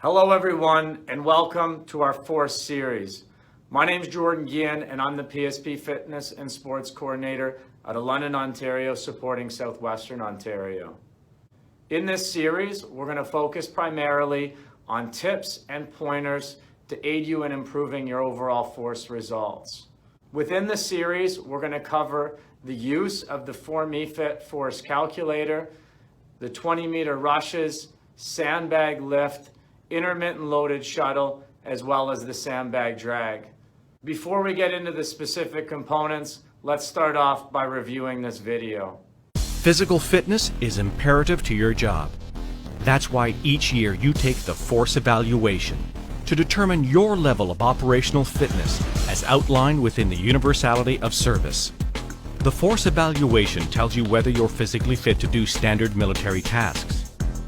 Hello everyone and welcome to our fourth series. My name is Jordan Guillen and I'm the PSP Fitness and Sports Coordinator out of London, Ontario, supporting Southwestern Ontario. In this series, we're going to focus primarily on tips and pointers to aid you in improving your overall force results. Within the series, we're going to cover the use of the Metre force calculator, the 20 meter rushes, Sandbag Lift, Intermittent loaded shuttle, as well as the Sandbag Drag. Before we get into the specific components, let's start off by reviewing this video. Physical fitness is imperative to your job. That's why each year you take the force evaluation to determine your level of operational fitness as outlined within the universality of service. The force evaluation tells you whether you're physically fit to do standard military tasks,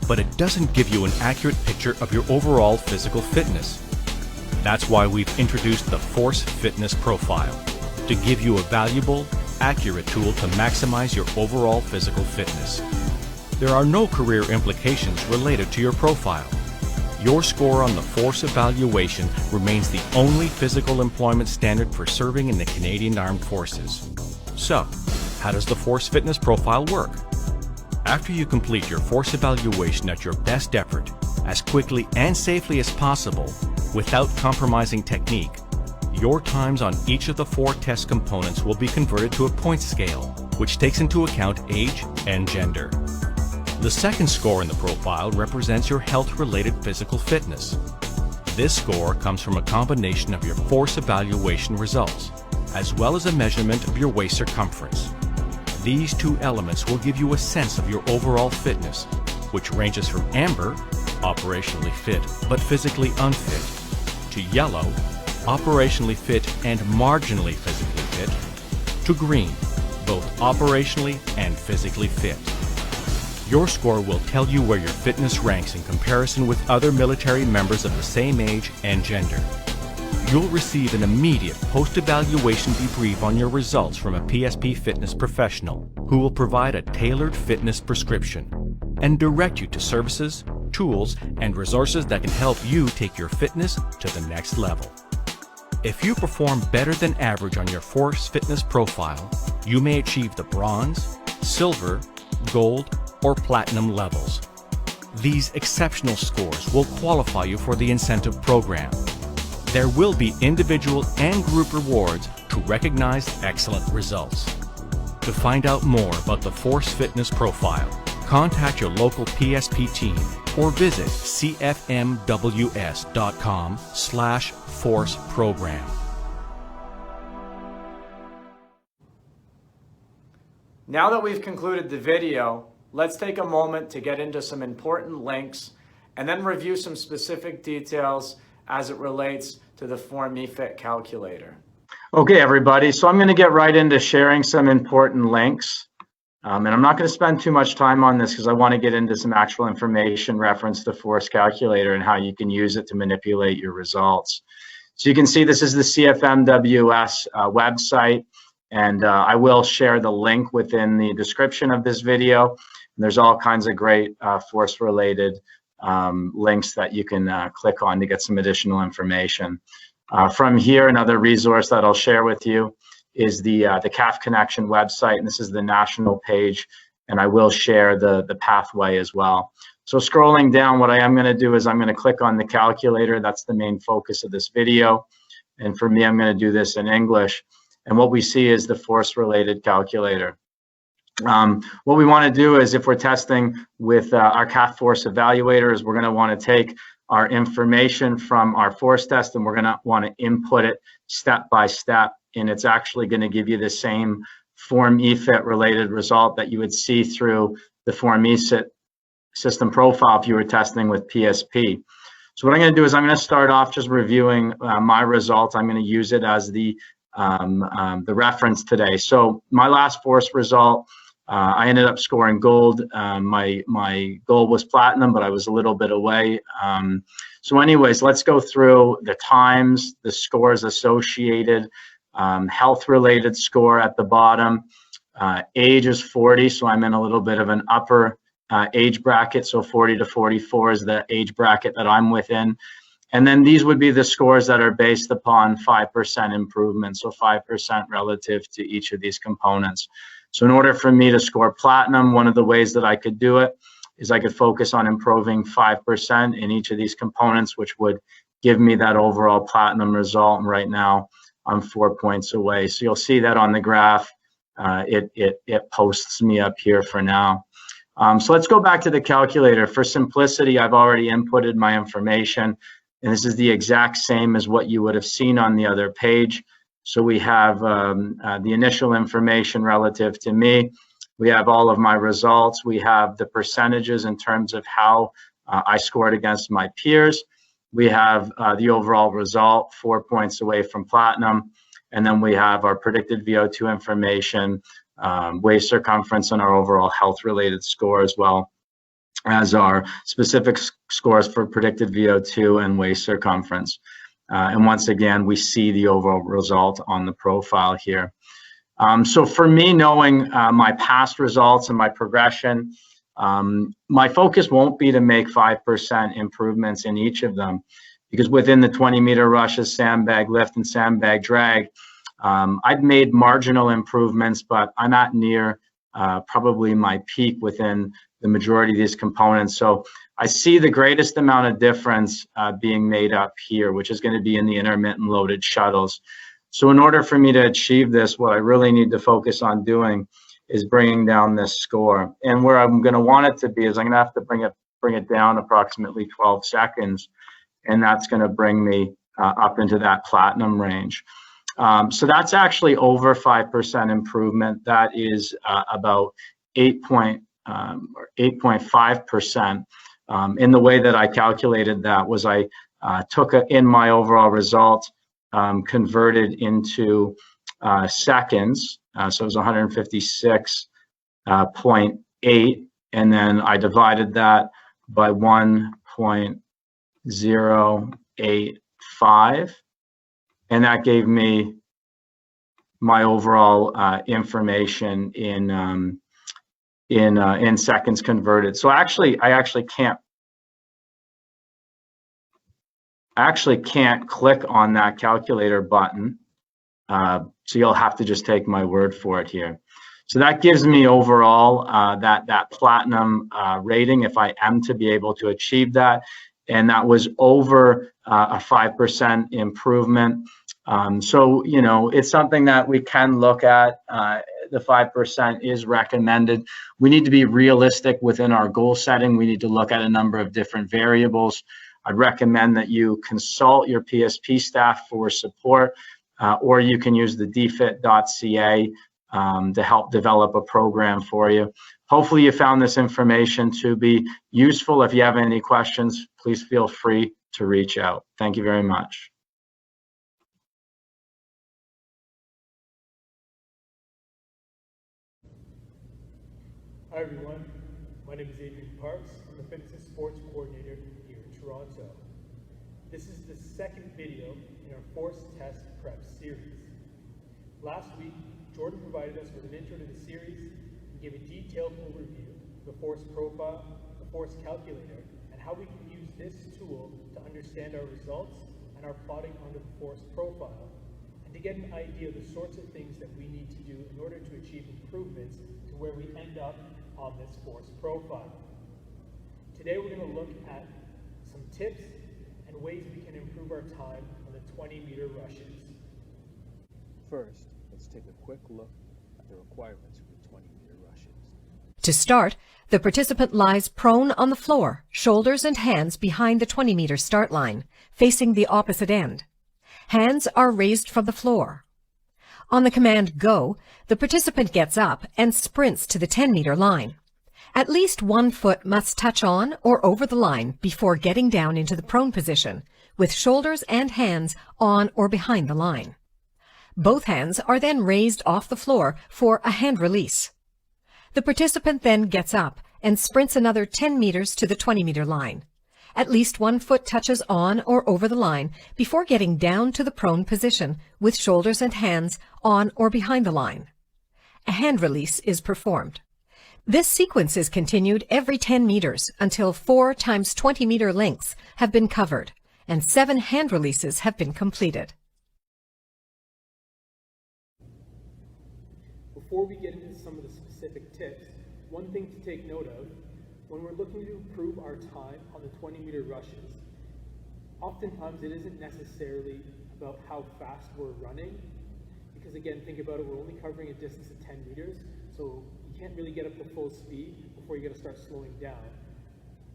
but it doesn't give you an accurate picture of your overall physical fitness. That's why we've introduced the Force Fitness Profile, to give you a valuable, accurate tool to maximize your overall physical fitness. There are no career implications related to your profile. Your score on the Force Evaluation remains the only physical employment standard for serving in the Canadian Armed Forces. So, how does the Force Fitness Profile work? After you complete your force evaluation at your best effort, as quickly and safely as possible, without compromising technique, your times on each of the 4 test components will be converted to a points scale, which takes into account age and gender. The second score in the profile represents your health-related physical fitness. This score comes from a combination of your force evaluation results, as well as a measurement of your waist circumference. These 2 elements will give you a sense of your overall fitness, which ranges from amber, operationally fit but physically unfit, to yellow, operationally fit and marginally physically fit, to green, both operationally and physically fit. Your score will tell you where your fitness ranks in comparison with other military members of the same age and gender. You'll receive an immediate post-evaluation debrief on your results from a PSP fitness professional who will provide a tailored fitness prescription and direct you to services, tools, and resources that can help you take your fitness to the next level. If you perform better than average on your Force Fitness Profile, you may achieve the bronze, silver, gold, or platinum levels. These exceptional scores will qualify you for the incentive program. There will be individual and group rewards to recognize excellent results. To find out more about the Force Fitness Profile, contact your local PSP team or visit cfmws.com/force program. Now that we've concluded the video, let's take a moment to get into some important links and then review some specific details as it relates to the Metre calculator. Okay, everybody, so I'm going to get right into sharing some important links. And I'm not going to spend too much time on this because I want to get into some actual information reference to force calculator and how you can use it to manipulate your results. So you can see this is the CFMWS website, and I will share the link within the description of this video. And there's all kinds of great force-related links that you can click on to get some additional information. From here, another resource that I'll share with you is the CAF Connection website, and this is the national page, and I will share the pathway as well. So scrolling down, what I am going to do is I'm going to click on the calculator. That's the main focus of this video, and for me, I'm going to do this in English, and what we see is the force-related calculator. What we want to do is, if we're testing with our CAF Force Evaluator, is we're going to want to take our information from our force test and we're going to want to input it step by step, and it's actually going to give you the same Form EFIT related result that you would see through the Form EFIT system profile if you were testing with PSP. So what I'm going to do is I'm going to start off just reviewing my results. I'm going to use it as the reference today. So my last force result, I ended up scoring gold. My goal was platinum, but I was a little bit away. So anyways, let's go through the times, the scores associated, health-related score at the bottom. Age is 40, so I'm in a little bit of an upper age bracket. So 40 to 44 is the age bracket that I'm within. And then these would be the scores that are based upon 5% improvement, so 5% relative to each of these components. So in order for me to score platinum, one of the ways that I could do it is I could focus on improving 5% in each of these components, which would give me that overall platinum result. And right now I'm 4 points away. So you'll see that on the graph. It posts me up here for now. So let's go back to the calculator. For simplicity, I've already inputted my information, and this is the exact same as what you would have seen on the other page. So we have the initial information relative to me. We have all of my results. We have the percentages in terms of how I scored against my peers. We have the overall result, 4 points away from platinum. And then we have our predicted VO2 information, waist circumference, and our overall health-related score, as well as our specific scores for predicted VO2 and waist circumference. And once again, we see the overall result on the profile here. So for me, knowing my past results and my progression, my focus won't be to make 5% improvements in each of them, because within the 20 meter rushes, sandbag lift, and sandbag drag, I've made marginal improvements, but I'm not near probably my peak within the majority of these components. So I see the greatest amount of difference being made up here, which is going to be in the intermittent loaded shuttles. So in order for me to achieve this, what I really need to focus on doing is bringing down this score. And where I'm going to want it to be is I'm going to have to bring it down approximately 12 seconds, and that's going to bring me up into that platinum range. So that's actually over 5% improvement. That is about 8.5%. In the way that I calculated that was I took in my overall result, converted into seconds. So it was 156.8, and then I divided that by 1.085, and that gave me my overall information in seconds converted. So actually, I actually can't click on that calculator button. So you'll have to just take my word for it here. So that gives me overall that platinum rating if I am to be able to achieve that. And that was over a 5% improvement. So, you know, it's something that we can look at. The 5% is recommended. We need to be realistic within our goal setting. We need to look at a number of different variables. I'd recommend that you consult your PSP staff for support, or you can use the dfit.ca to help develop a program for you. Hopefully you found this information to be useful. If you have any questions, please feel free to reach out. Thank you very much. Hi everyone, my name is Adrian Parks. I'm the Fitness and Sports Coordinator here in Toronto. This is the second video in our Force Test Prep series. Last week, Jordan provided us with an intro to the series and gave a detailed overview of the force profile, the force calculator, and how we can use this tool to understand our results and our plotting under the force profile, and to get an idea of the sorts of things that we need to do in order to achieve improvements to where we end up on this force profile. Today we're going to look at some tips and ways we can improve our time on the 20 meter rushes. First, let's take a quick look at the requirements for the 20 meter rushes. To start, the participant lies prone on the floor, shoulders and hands behind the 20 meter start line, facing the opposite end. Hands are raised from the floor. On the command go, the participant gets up and sprints to the 10 meter line. At least one foot must touch on or over the line before getting down into the prone position, with shoulders and hands on or behind the line. Both hands are then raised off the floor for a hand release. The participant then gets up and sprints another 10 meters to the 20 meter line. At least one foot touches on or over the line before getting down to the prone position with shoulders and hands on or behind the line. A hand release is performed. This sequence is continued every 10 meters until 4 times 20 meter lengths have been covered and 7 hand releases have been completed. Before we get into some of the specific tips, one thing to take note of, when we're looking to improve our time on the 20-meter rushes, oftentimes it isn't necessarily about how fast we're running, because again, think about it, we're only covering a distance of 10 meters, so you can't really get up to full speed before you got to start slowing down.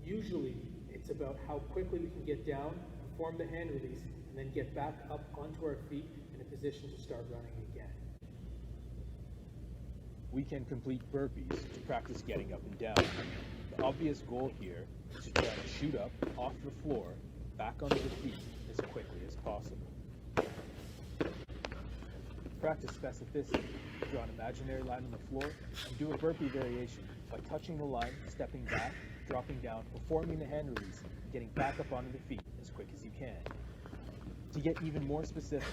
Usually, it's about how quickly we can get down, perform the hand release, and then get back up onto our feet in a position to start running again. We can complete burpees to practice getting up and down. The obvious goal here is to try to shoot up off the floor, back onto the feet as quickly as possible. Practice specificity. Draw an imaginary line on the floor and do a burpee variation by touching the line, stepping back, dropping down, performing the hand release, and getting back up onto the feet as quick as you can. To get even more specific,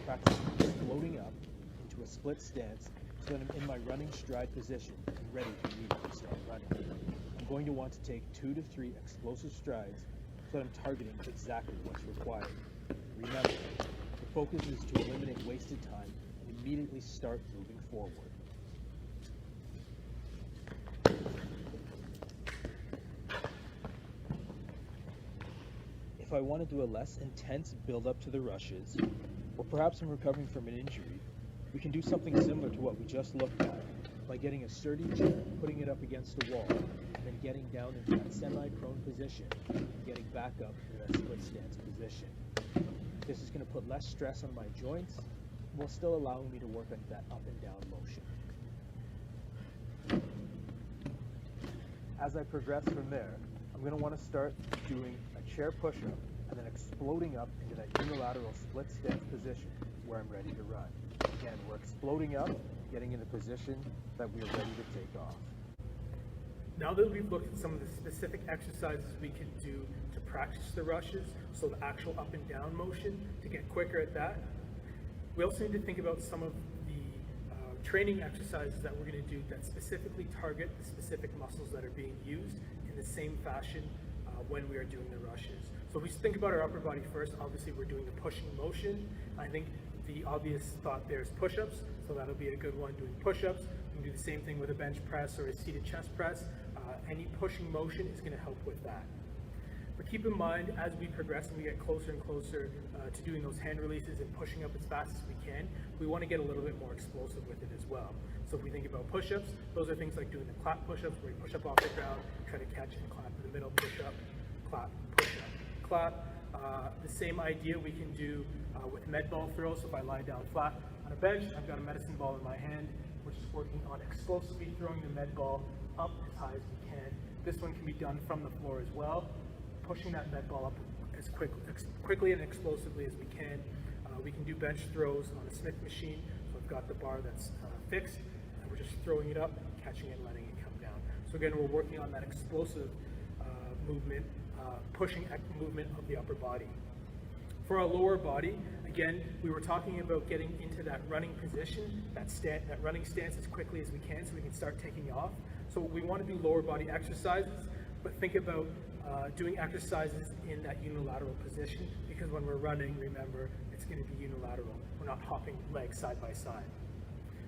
practice floating up into a split stance so that I'm in my running stride position and ready to immediately start running. I'm going to want to take 2 to 3 explosive strides so that I'm targeting exactly what's required. Remember, the focus is to eliminate wasted time and immediately start moving forward. If I want to do a less intense build-up to the rushes, or perhaps I'm recovering from an injury, we can do something similar to what we just looked at by getting a sturdy chair, putting it up against the wall, and then getting down into that semi-prone position and getting back up into that split stance position. This is going to put less stress on my joints while still allowing me to work on that up and down motion. As I progress from there, I'm going to want to start doing a chair push-up and then exploding up into that unilateral split stance position where I'm ready to run. Again, we're exploding up, getting in a position that we are ready to take off. Now that we've looked at some of the specific exercises we can do to practice the rushes, so the actual up and down motion, to get quicker at that, we also need to think about some of the training exercises that we're going to do that specifically target the specific muscles that are being used in the same fashion when we are doing the rushes. So if we think about our upper body first, obviously we're doing the pushing motion. I think the obvious thought there is push-ups, so that'll be a good one, doing push-ups. We can do the same thing with a bench press or a seated chest press. Any pushing motion is going to help with that. But keep in mind, as we progress and we get closer and closer to doing those hand releases and pushing up as fast as we can, we want to get a little bit more explosive with it as well. So if we think about push-ups, those are things like doing the clap push-ups, where you push up off the ground, try to catch and clap in the middle, push-up, clap, push-up, clap. The same idea we can do with med ball throws. So if I lie down flat on a bench, I've got a medicine ball in my hand, we're just working on explosively throwing the med ball up as high as we can. This one can be done from the floor as well, pushing that med ball up as quickly and explosively as we can. We can do bench throws on a Smith machine. So I've got the bar that's fixed, and we're just throwing it up, catching it, and letting it come down. So again, we're working on that explosive movement, pushing movement of the upper body. For our lower body, again, we were talking about getting into that running position, that running stance as quickly as we can so we can start taking off. So we want to do lower body exercises, but think about doing exercises in that unilateral position, because when we're running, remember, it's going to be unilateral. We're not hopping legs side by side.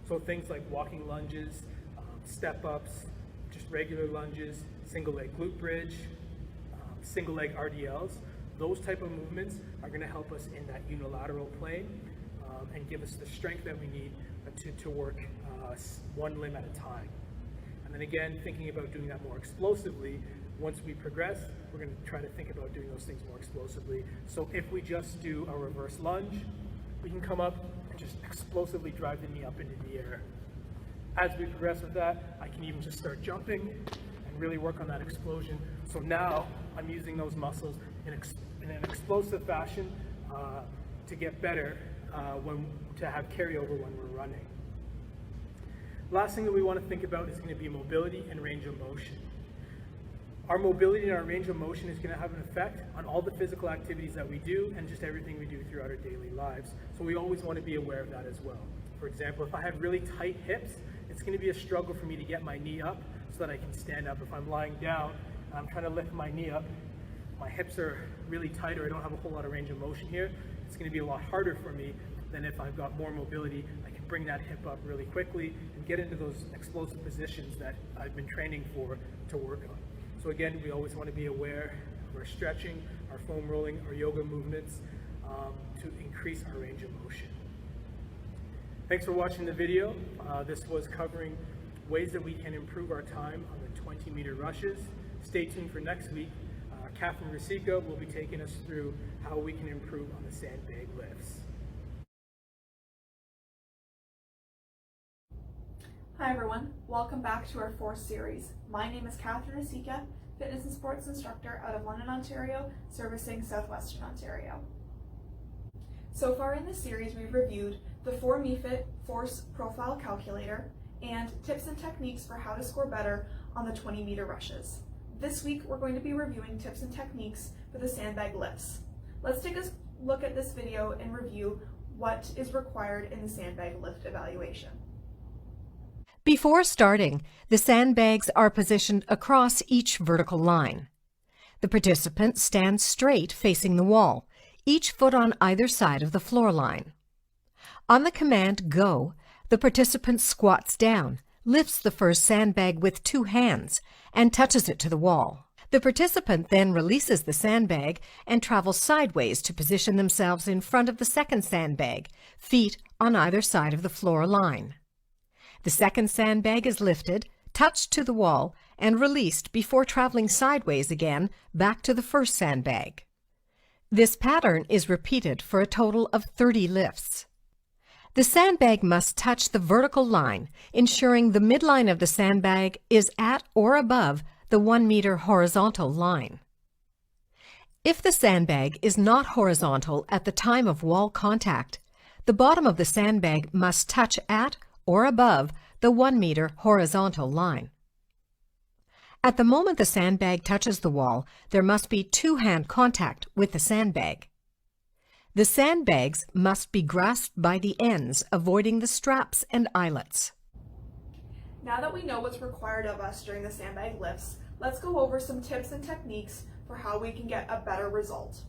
So things like walking lunges, step ups, just regular lunges, single leg glute bridge, single leg RDLs, those type of movements are going to help us in that unilateral plane and give us the strength that we need to work one limb at a time. And then again, thinking about doing that more explosively, once we progress, we're going to try to think about doing those things more explosively. So if we just do a reverse lunge, we can come up and just explosively drive the knee up into the air. As we progress with that, I can even just start jumping and really work on that explosion. So now I'm using those muscles in an explosive fashion to get better, to have carryover when we're running. Last thing that we want to think about is going to be mobility and range of motion. Our mobility and our range of motion is going to have an effect on all the physical activities that we do and just everything we do throughout our daily lives. So we always want to be aware of that as well. For example, if I have really tight hips it's going to be a struggle for me to get my knee up so that I can stand up. If I'm lying down and I'm trying to lift my knee up, my hips are really tight, or I don't have a whole lot of range of motion here. It's going to be a lot harder for me than if I've got more mobility. I can bring that hip up really quickly and get into those explosive positions that I've been training for to work on. So again, we always want to be aware of our stretching, our foam rolling, our yoga movements to increase our range of motion. Thanks for watching the video. This was covering ways that we can improve our time on the 20-meter rushes. Stay tuned for next week. Catherine Rasica will be taking us through how we can improve on the sandbag lifts. Hi everyone, welcome back to our fourth series. My name is Catherine Rasica, fitness and sports instructor out of London, Ontario, servicing Southwestern Ontario. So far in this series, we've reviewed the 4MEFIT Force Profile Calculator and tips and techniques for how to score better on the 20-meter rushes. This week, we're going to be reviewing tips and techniques for the sandbag lifts. Let's take a look at this video and review what is required in the sandbag lift evaluation. Before starting, the sandbags are positioned across each vertical line. The participant stands straight facing the wall, each foot on either side of the floor line. On the command "Go," the participant squats down, lifts the first sandbag with 2 hands, and touches it to the wall. The participant then releases the sandbag and travels sideways to position themselves in front of the second sandbag, feet on either side of the floor line. The second sandbag is lifted, touched to the wall, and released before traveling sideways again back to the first sandbag. This pattern is repeated for a total of 30 lifts. The sandbag must touch the vertical line, ensuring the midline of the sandbag is at or above the 1-meter horizontal line. If the sandbag is not horizontal at the time of wall contact, the bottom of the sandbag must touch at or above the 1-meter horizontal line. At the moment the sandbag touches the wall, there must be 2-hand contact with the sandbag. The sandbags must be grasped by the ends, avoiding the straps and eyelets. Now that we know what's required of us during the sandbag lifts, let's go over some tips and techniques for how we can get a better result.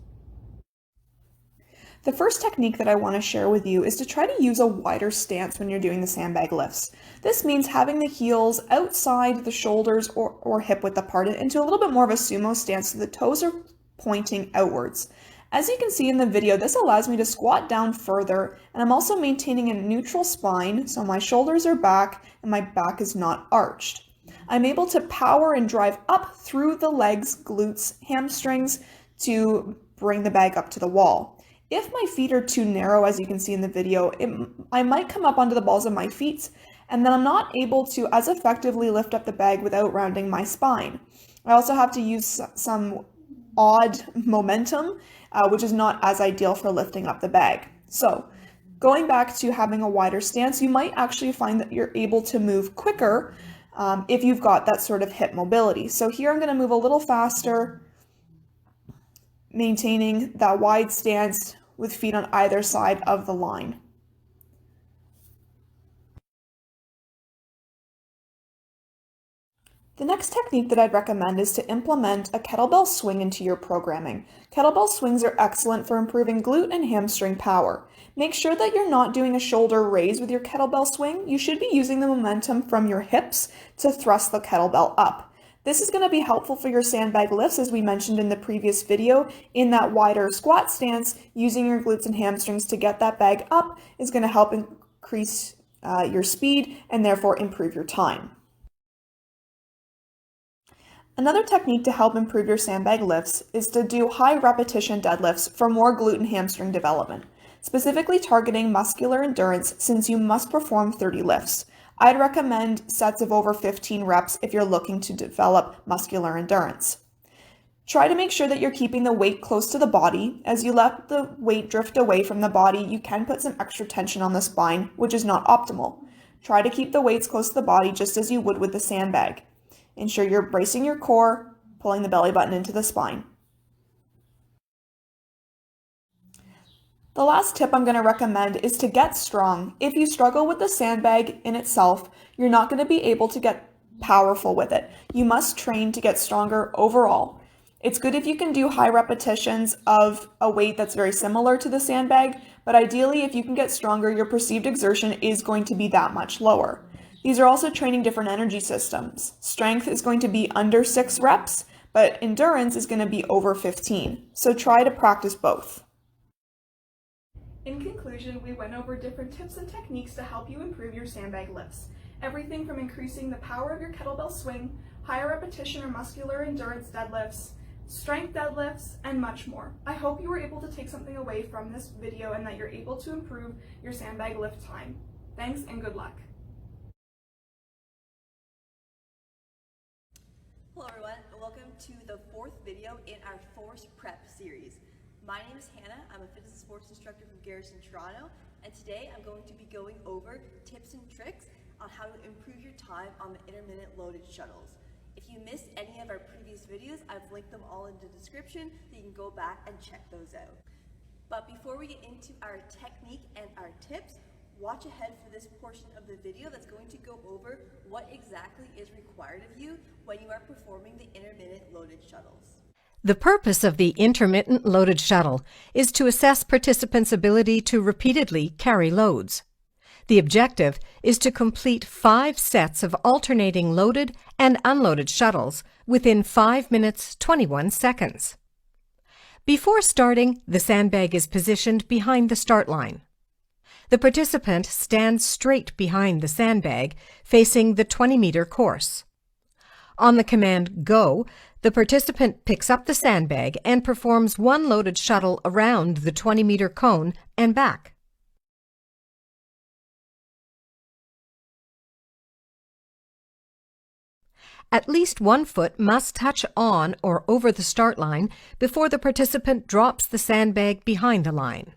The first technique that I want to share with you is to try to use a wider stance when you're doing the sandbag lifts. This means having the heels outside the shoulders or hip width apart into a little bit more of a sumo stance so the toes are pointing outwards. As you can see in the video, this allows me to squat down further, and I'm also maintaining a neutral spine, so my shoulders are back and my back is not arched. I'm able to power and drive up through the legs, glutes, hamstrings to bring the bag up to the wall. If my feet are too narrow, as you can see in the video, I might come up onto the balls of my feet, and then I'm not able to as effectively lift up the bag without rounding my spine. I also have to use some odd momentum, which is not as ideal for lifting up the bag. So, going back to having a wider stance, you might actually find that you're able to move quicker if you've got that sort of hip mobility. So here I'm going to move a little faster, maintaining that wide stance with feet on either side of the line. The next technique that I'd recommend is to implement a kettlebell swing into your programming. Kettlebell swings are excellent for improving glute and hamstring power. Make sure that you're not doing a shoulder raise with your kettlebell swing. You should be using the momentum from your hips to thrust the kettlebell up. This is going to be helpful for your sandbag lifts, as we mentioned in the previous video. In that wider squat stance, using your glutes and hamstrings to get that bag up is going to help increase your speed and therefore improve your time. Another technique to help improve your sandbag lifts is to do high repetition deadlifts for more glute and hamstring development, specifically targeting muscular endurance since you must perform 30 lifts. I'd recommend sets of over 15 reps if you're looking to develop muscular endurance. Try to make sure that you're keeping the weight close to the body. As you let the weight drift away from the body, you can put some extra tension on the spine, which is not optimal. Try to keep the weights close to the body just as you would with the sandbag. Ensure you're bracing your core, pulling the belly button into the spine. The last tip I'm going to recommend is to get strong. If you struggle with the sandbag in itself, you're not going to be able to get powerful with it. You must train to get stronger overall. It's good if you can do high repetitions of a weight that's very similar to the sandbag, but ideally if you can get stronger, your perceived exertion is going to be that much lower. These are also training different energy systems. Strength is going to be under 6 reps, but endurance is going to be over 15. So try to practice both. In conclusion, we went over different tips and techniques to help you improve your sandbag lifts. Everything from increasing the power of your kettlebell swing, higher repetition or muscular endurance deadlifts, strength deadlifts, and much more. I hope you were able to take something away from this video and that you're able to improve your sandbag lift time. Thanks and good luck. Hello everyone, and welcome to the 4th video in our Force Prep series. My name is Hannah, I'm a fitness and sports instructor from Garrison, Toronto, and today I'm going to be going over tips and tricks on how to improve your time on the intermittent loaded shuttles. If you missed any of our previous videos, I've linked them all in the description so you can go back and check those out. But before we get into our technique and our tips, watch ahead for this portion of the video that's going to go over what exactly is required of you when you are performing the intermittent loaded shuttles. The purpose of the intermittent loaded shuttle is to assess participants' ability to repeatedly carry loads. The objective is to complete 5 sets of alternating loaded and unloaded shuttles within 5 minutes 21 seconds. Before starting, the sandbag is positioned behind the start line. The participant stands straight behind the sandbag, facing the 20-meter course. On the command "Go," the participant picks up the sandbag and performs 1 loaded shuttle around the 20-meter cone and back. At least 1 foot must touch on or over the start line before the participant drops the sandbag behind the line.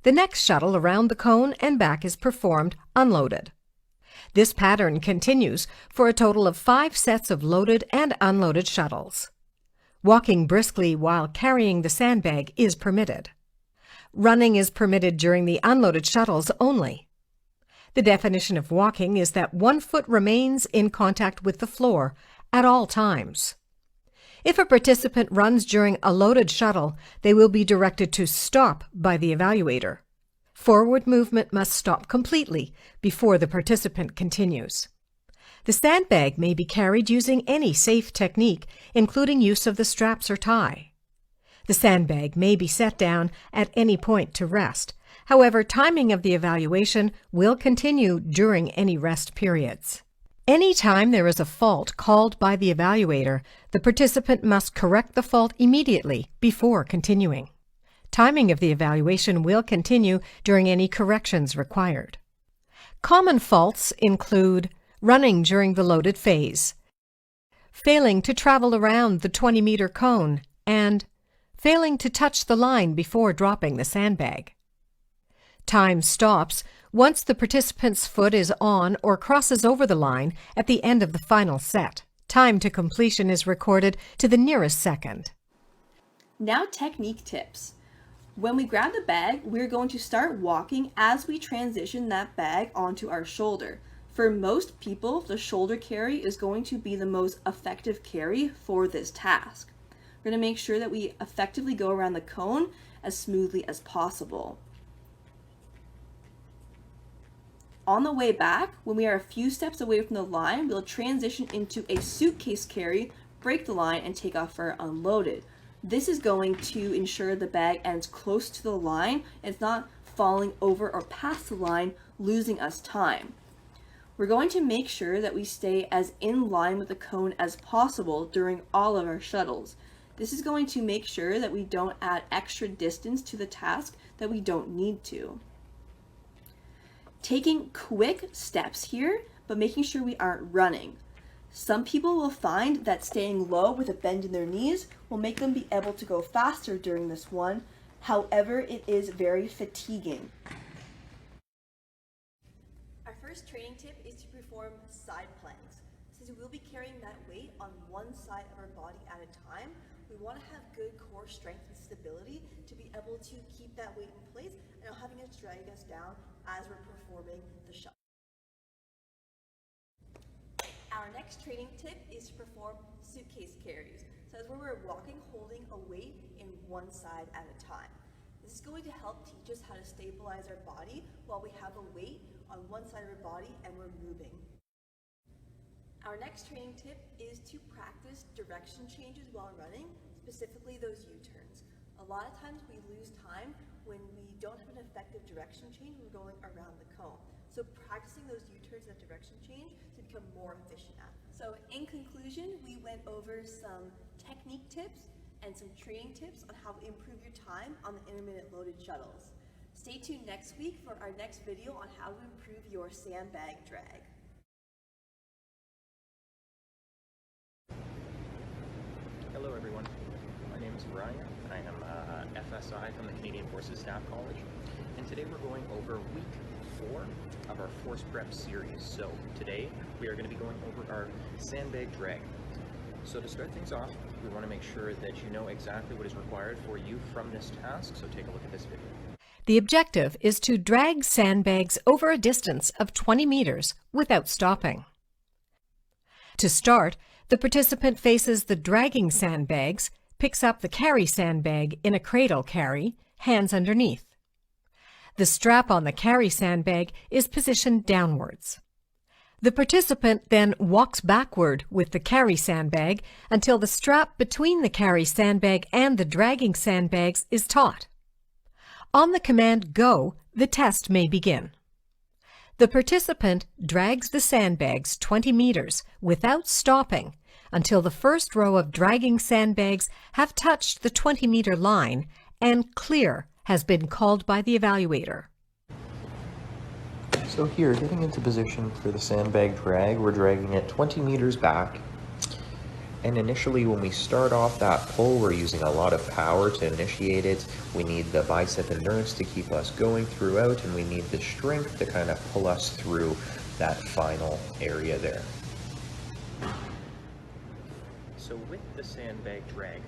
The next shuttle around the cone and back is performed unloaded. This pattern continues for a total of 5 sets of loaded and unloaded shuttles. Walking briskly while carrying the sandbag is permitted. Running is permitted during the unloaded shuttles only. The definition of walking is that 1 foot remains in contact with the floor at all times. If a participant runs during a loaded shuttle, they will be directed to stop by the evaluator. Forward movement must stop completely before the participant continues. The sandbag may be carried using any safe technique, including use of the straps or tie. The sandbag may be set down at any point to rest. However, timing of the evaluation will continue during any rest periods. Any time there is a fault called by the evaluator, the participant must correct the fault immediately before continuing. Timing of the evaluation will continue during any corrections required. Common faults include running during the loaded phase, failing to travel around the 20-meter cone, and failing to touch the line before dropping the sandbag. Time stops once the participant's foot is on or crosses over the line at the end of the final set. Time to completion is recorded to the nearest second. Now technique tips. When we grab the bag, we're going to start walking as we transition that bag onto our shoulder. For most people, the shoulder carry is going to be the most effective carry for this task. We're going to make sure that we effectively go around the cone as smoothly as possible. On the way back, when we are a few steps away from the line, we'll transition into a suitcase carry, break the line, and take off for unloaded. This is going to ensure the bag ends close to the line and it's not falling over or past the line, losing us time. We're going to make sure that we stay as in line with the cone as possible during all of our shuttles. This is going to make sure that we don't add extra distance to the task that we don't need to. Taking quick steps here, but making sure we aren't running. Some people will find that staying low with a bend in their knees will make them be able to go faster during this one. However, it is very fatiguing. Our first training tip is to perform side planks. Since we will be carrying that weight on one side of our body at a time, we want to have good core strength and stability to be able to keep that weight in place and not having it drag us down as we're performing the shuttle. Our next training tip is to perform suitcase carries. So that's where we're walking holding a weight in one side at a time. This is going to help teach us how to stabilize our body while we have a weight on one side of our body and we're moving. Our next training tip is to practice direction changes while running, specifically those U-turns. A lot of times we lose time when we don't have an effective direction change when we're going around the cone. So practicing those U-turns and that direction change to become more efficient at. So in conclusion, we went over some technique tips and some training tips on how to improve your time on the intermittent loaded shuttles. Stay tuned next week for our next video on how to improve your sandbag drag. Hello everyone, my name is Ryan. I am FSI from the Canadian Forces Staff College, and today we're going over week 4 of our Force Prep series. So today we are going to be going over our Sandbag Drag. So to start things off, we want to make sure that you know exactly what is required for you from this task, so take a look at this video. The objective is to drag sandbags over a distance of 20 meters without stopping. To start, the participant faces the dragging sandbags, picks up the carry sandbag in a cradle carry, hands underneath. The strap on the carry sandbag is positioned downwards. The participant then walks backward with the carry sandbag until the strap between the carry sandbag and the dragging sandbags is taut. On the command "Go," the test may begin. The participant drags the sandbags 20 meters without stopping until the first row of dragging sandbags have touched the 20-meter line and "clear" has been called by the evaluator. So here, getting into position for the sandbag drag, we're dragging it 20 meters back. And initially when we start off that pull, we're using a lot of power to initiate it. We need the bicep endurance to keep us going throughout, and we need the strength to kind of pull us through that final area there. So with the sandbag drag,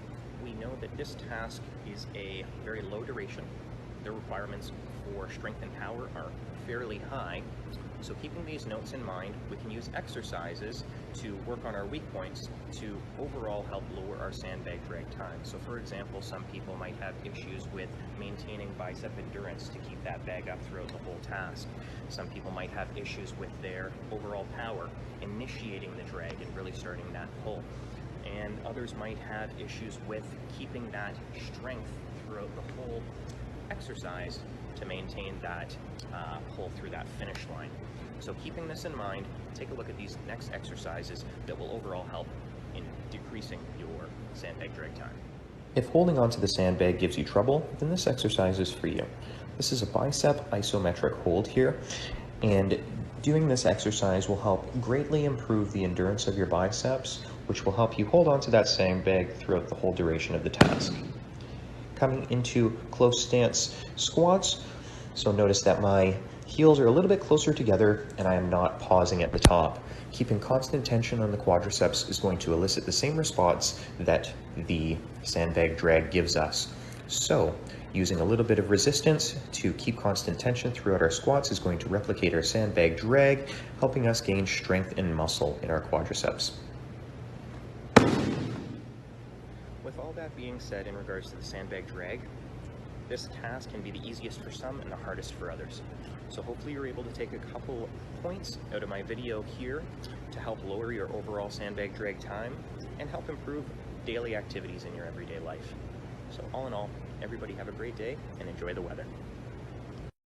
we know that this task is a very low duration. The requirements for strength and power are fairly high. So keeping these notes in mind, we can use exercises to work on our weak points to overall help lower our sandbag drag time. So for example, some people might have issues with maintaining bicep endurance to keep that bag up throughout the whole task. Some people might have issues with their overall power, initiating the drag and really starting that pull. And others might have issues with keeping that strength throughout the whole exercise to maintain that pull through that finish line. So keeping this in mind, take a look at these next exercises that will overall help in decreasing your sandbag drag time. If holding onto the sandbag gives you trouble, then this exercise is for you. This is a bicep isometric hold here, and doing this exercise will help greatly improve the endurance of your biceps, which will help you hold onto that sandbag throughout the whole duration of the task. Coming into close stance squats, so notice that my heels are a little bit closer together and I am not pausing at the top. Keeping constant tension on the quadriceps is going to elicit the same response that the sandbag drag gives us. So using a little bit of resistance to keep constant tension throughout our squats is going to replicate our sandbag drag, helping us gain strength and muscle in our quadriceps. With all that being said in regards to the sandbag drag, this task can be the easiest for some and the hardest for others. So hopefully you're able to take a couple points out of my video here to help lower your overall sandbag drag time and help improve daily activities in your everyday life. So all in all, everybody have a great day and enjoy the weather.